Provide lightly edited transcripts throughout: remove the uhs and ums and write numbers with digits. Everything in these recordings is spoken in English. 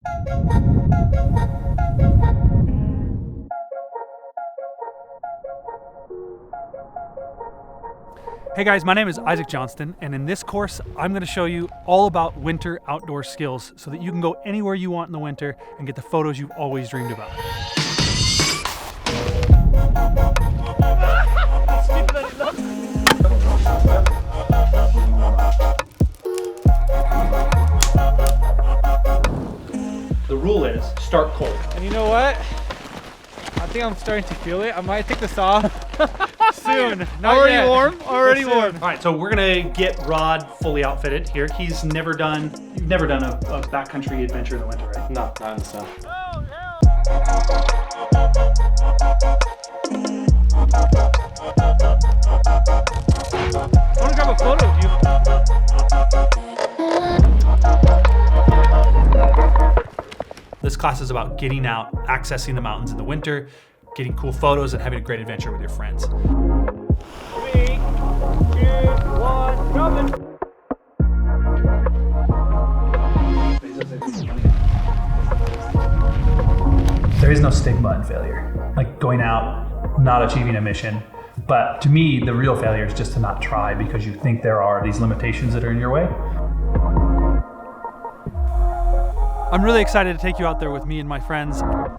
Hey guys, my name is Isaac Johnston, and in this course, I'm going to show you all about winter outdoor skills so that you can go anywhere you want in the winter and get the photos you've always dreamed about. The rule is start cold. And you know what? I think I'm starting to feel it. I might take this off soon. Already warm? Already warm. All right, so we're gonna get Rod fully outfitted here. You've never done a backcountry adventure in the winter, right? No, not in the snow. I want to grab a photo of you. This class is about getting out, accessing the mountains in the winter, getting cool photos, and having a great adventure with your friends. 3, 2, 1, coming. There is no stigma in failure, like going out, not achieving a mission. But to me, the real failure is just to not try because you think there are these limitations that are in your way. I'm really excited to take you out there with me and my friends and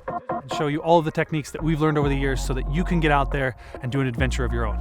show you all of the techniques that we've learned over the years so that you can get out there and do an adventure of your own.